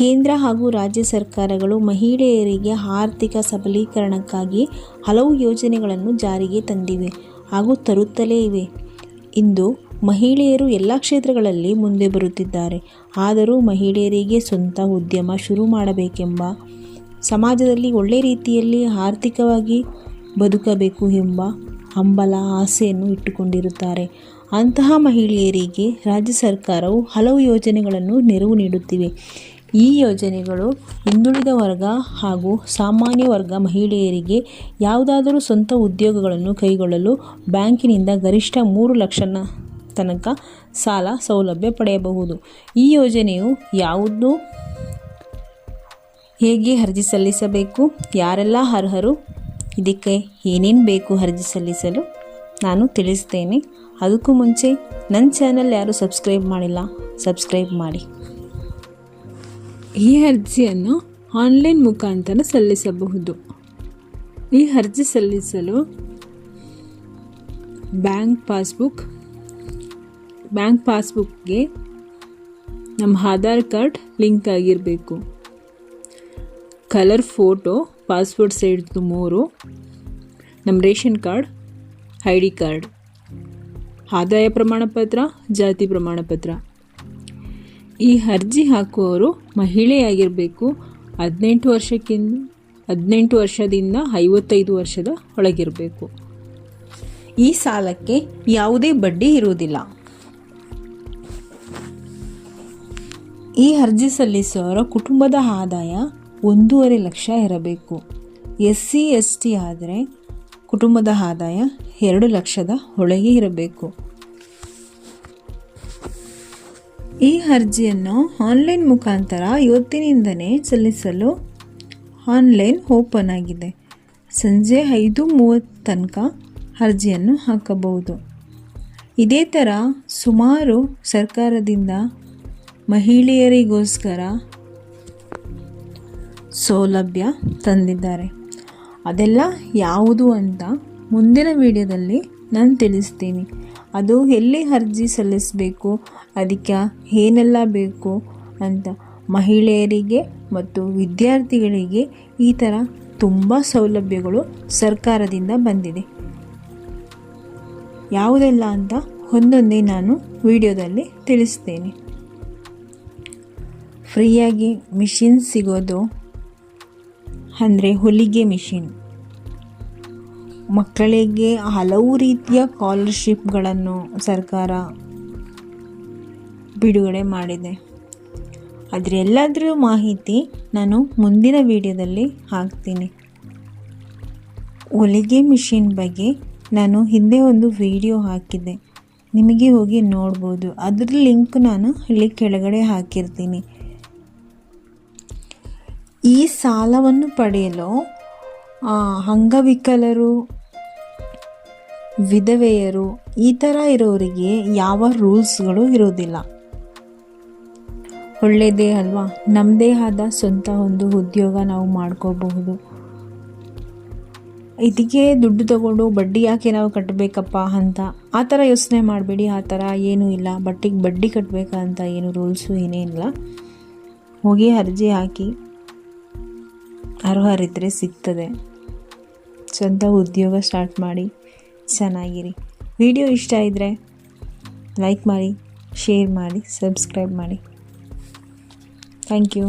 ಕೇಂದ್ರ ಹಾಗೂ ರಾಜ್ಯ ಸರ್ಕಾರಗಳು ಮಹಿಳೆಯರಿಗೆ ಆರ್ಥಿಕ ಸಬಲೀಕರಣಕ್ಕಾಗಿ ಹಲವು ಯೋಜನೆಗಳನ್ನು ಜಾರಿಗೆ ತಂದಿವೆ ಹಾಗೂ ತರುತ್ತಲೇ ಇವೆ. ಇಂದು ಮಹಿಳೆಯರು ಎಲ್ಲ ಕ್ಷೇತ್ರಗಳಲ್ಲಿ ಮುಂದೆ ಬರುತ್ತಿದ್ದಾರೆ. ಆದರೂ ಮಹಿಳೆಯರಿಗೆ ಸ್ವಂತ ಉದ್ಯಮ ಶುರು ಮಾಡಬೇಕೆಂಬ, ಸಮಾಜದಲ್ಲಿ ಒಳ್ಳೆ ರೀತಿಯಲ್ಲಿ ಆರ್ಥಿಕವಾಗಿ ಬದುಕಬೇಕು ಎಂಬ ಹಂಬಲ, ಆಸೆಯನ್ನು ಇಟ್ಟುಕೊಂಡಿರುತ್ತಾರೆ. ಅಂತಹ ಮಹಿಳೆಯರಿಗೆ ರಾಜ್ಯ ಸರ್ಕಾರವು ಹಲವು ಯೋಜನೆಗಳನ್ನು ನೆರವು ನೀಡುತ್ತಿವೆ. ಈ ಯೋಜನೆಗಳು ಹಿಂದುಳಿದ ವರ್ಗ ಹಾಗೂ ಸಾಮಾನ್ಯ ವರ್ಗ ಮಹಿಳೆಯರಿಗೆ ಯಾವುದಾದರೂ ಸ್ವಂತ ಉದ್ಯೋಗಗಳನ್ನು ಕೈಗೊಳ್ಳಲು ಬ್ಯಾಂಕಿನಿಂದ ಗರಿಷ್ಠ 3 ಲಕ್ಷ ತನಕ ಸಾಲ ಸೌಲಭ್ಯ ಪಡೆಯಬಹುದು. ಈ ಯೋಜನೆಯು ಯಾವುದು, ಹೇಗೆ ಅರ್ಜಿ ಸಲ್ಲಿಸಬೇಕು, ಯಾರೆಲ್ಲ ಅರ್ಹರು, ಇದಕ್ಕೆ ಏನೇನು ಬೇಕು ಅರ್ಜಿ ಸಲ್ಲಿಸಲು ನಾನು ತಿಳಿಸ್ತೇನೆ. ಅದಕ್ಕೂ ಮುಂಚೆ ನನ್ನ ಚಾನಲ್ ಯಾರು ಸಬ್ಸ್ಕ್ರೈಬ್ ಮಾಡಿಲ್ಲ, ಸಬ್ಸ್ಕ್ರೈಬ್ ಮಾಡಿ. ಈ ಅರ್ಜಿಯನ್ನು ಆನ್ಲೈನ್ ಮುಖಾಂತರ ಸಲ್ಲಿಸಬಹುದು. ಈ ಅರ್ಜಿ ಸಲ್ಲಿಸಲು ಬ್ಯಾಂಕ್ ಪಾಸ್ಬುಕ್ಗೆ ನಮ್ಮ ಆಧಾರ್ ಕಾರ್ಡ್ ಲಿಂಕ್ ಆಗಿರಬೇಕು. ಕಲರ್ ಫೋಟೋ, ಪಾಸ್ಪೋರ್ಟ್ ಸೈಜ್ದು 3, ನಮ್ಮ ರೇಷನ್ ಕಾರ್ಡ್, ID ಕಾರ್ಡ್, ಆದಾಯ ಪ್ರಮಾಣ ಪತ್ರ, ಜಾತಿ ಪ್ರಮಾಣ ಪತ್ರ. ಈ ಅರ್ಜಿ ಹಾಕುವವರು ಮಹಿಳೆಯಾಗಿರಬೇಕು. 18 ವರ್ಷದಿಂದ 55 ವರ್ಷದ ಒಳಗಿರಬೇಕು. ಈ ಸಾಲಕ್ಕೆ ಯಾವುದೇ ಬಡ್ಡಿ ಇರುವುದಿಲ್ಲ. ಈ ಅರ್ಜಿ ಸಲ್ಲಿಸುವವರ ಕುಟುಂಬದ ಆದಾಯ 1.5 ಲಕ್ಷ ಇರಬೇಕು. SC ST ಆದರೆ ಕುಟುಂಬದ ಆದಾಯ 2 ಲಕ್ಷದ ಒಳಗೆ ಇರಬೇಕು. ಈ ಅರ್ಜಿಯನ್ನು ಆನ್ಲೈನ್ ಮುಖಾಂತರ ಇವತ್ತಿನಿಂದಲೇ ಸಲ್ಲಿಸಲು ಆನ್ಲೈನ್ ಓಪನ್ ಆಗಿದೆ. ಸಂಜೆ 5:30 ತನಕ ಅರ್ಜಿಯನ್ನು ಹಾಕಬಹುದು. ಇದೇ ಥರ ಸುಮಾರು ಸರ್ಕಾರದಿಂದ ಮಹಿಳೆಯರಿಗೋಸ್ಕರ ಸೌಲಭ್ಯ ತಂದಿದ್ದಾರೆ. ಅದೆಲ್ಲ ಯಾವುದು ಅಂತ ಮುಂದಿನ ವಿಡಿಯೋದಲ್ಲಿ ನಾನು ತಿಳಿಸ್ತೀನಿ. ಅದು ಎಲ್ಲಿ ಅರ್ಜಿ ಸಲ್ಲಿಸಬೇಕು, ಅದಕ್ಕೆ ಏನೆಲ್ಲ ಬೇಕು ಅಂತ. ಮಹಿಳೆಯರಿಗೆ ಮತ್ತು ವಿದ್ಯಾರ್ಥಿಗಳಿಗೆ ಈ ಥರ ತುಂಬ ಸೌಲಭ್ಯಗಳು ಸರ್ಕಾರದಿಂದ ಬಂದಿದೆ. ಯಾವುದೆಲ್ಲ ಅಂತ ಒಂದೊಂದೇ ನಾನು ವಿಡಿಯೋದಲ್ಲಿ ತಿಳಿಸ್ತೇನೆ. ಫ್ರೀಯಾಗಿ ಮಿಷಿನ್ ಸಿಗೋದು ಅಂದರೆ ಹೊಲಿಗೆ ಮಿಷಿನ್. ಮಕ್ಕಳಿಗೆ ಹಲವು ರೀತಿಯ ಸ್ಕಾಲರ್ಶಿಪ್ಗಳನ್ನು ಸರ್ಕಾರ ಬಿಡುಗಡೆ ಮಾಡಿದೆ. ಅದರೆಲ್ಲದರ ಮಾಹಿತಿ ನಾನು ಮುಂದಿನ ವಿಡಿಯೋದಲ್ಲಿ ಹಾಕ್ತೀನಿ. ಹೊಲಿಗೆ ಮಿಷಿನ್ ಬಗ್ಗೆ ನಾನು ಹಿಂದೆ ಒಂದು ವಿಡಿಯೋ ಹಾಕಿದ್ದೆ, ನಿಮಗೆ ಹೋಗಿ ನೋಡ್ಬೋದು. ಅದರ ಲಿಂಕ್ ನಾನು ಇಲ್ಲಿ ಕೆಳಗಡೆ ಹಾಕಿರ್ತೀನಿ. ಈ ಸಾಲವನ್ನು ಪಡೆಯಲು ಅಂಗವಿಕಲರು, ವಿಧವೆಯರು ಈ ಥರ ಇರೋರಿಗೆ ಯಾವ ರೂಲ್ಸ್ಗಳು ಇರೋದಿಲ್ಲ. ಒಳ್ಳೆಯದೇ ಅಲ್ವಾ? ನಮ್ಮದೇ ಆದ ಸ್ವಂತ ಒಂದು ಉದ್ಯೋಗ ನಾವು ಮಾಡ್ಕೋಬಹುದು. ಇದಕ್ಕೆ ದುಡ್ಡು ತಗೊಂಡು ಬಡ್ಡಿ ಯಾಕೆ ನಾವು ಕಟ್ಟಬೇಕಪ್ಪ ಅಂತ ಆ ಥರ ಯೋಚನೆ ಮಾಡಬೇಡಿ. ಆ ಥರ ಏನೂ ಇಲ್ಲ. ಬಡ್ಡಿ ಕಟ್ಟಬೇಕಂತ ಏನು ರೂಲ್ಸು ಏನೇನಿಲ್ಲ. ಹೋಗಿ ಅರ್ಜಿ ಹಾಕಿ, ಅರ್ಹರಿದ್ದರೆ ಸಿಗ್ತದೆ. ಸ್ವಂತ ಉದ್ಯೋಗ ಸ್ಟಾರ್ಟ್ ಮಾಡಿ ಚೆನ್ನಾಗಿರಿ. ವಿಡಿಯೋ ಇಷ್ಟ ಇದ್ದರೆ ಲೈಕ್ ಮಾಡಿ, ಶೇರ್ ಮಾಡಿ, ಸಬ್ಸ್ಕ್ರೈಬ್ ಮಾಡಿ. Thank you.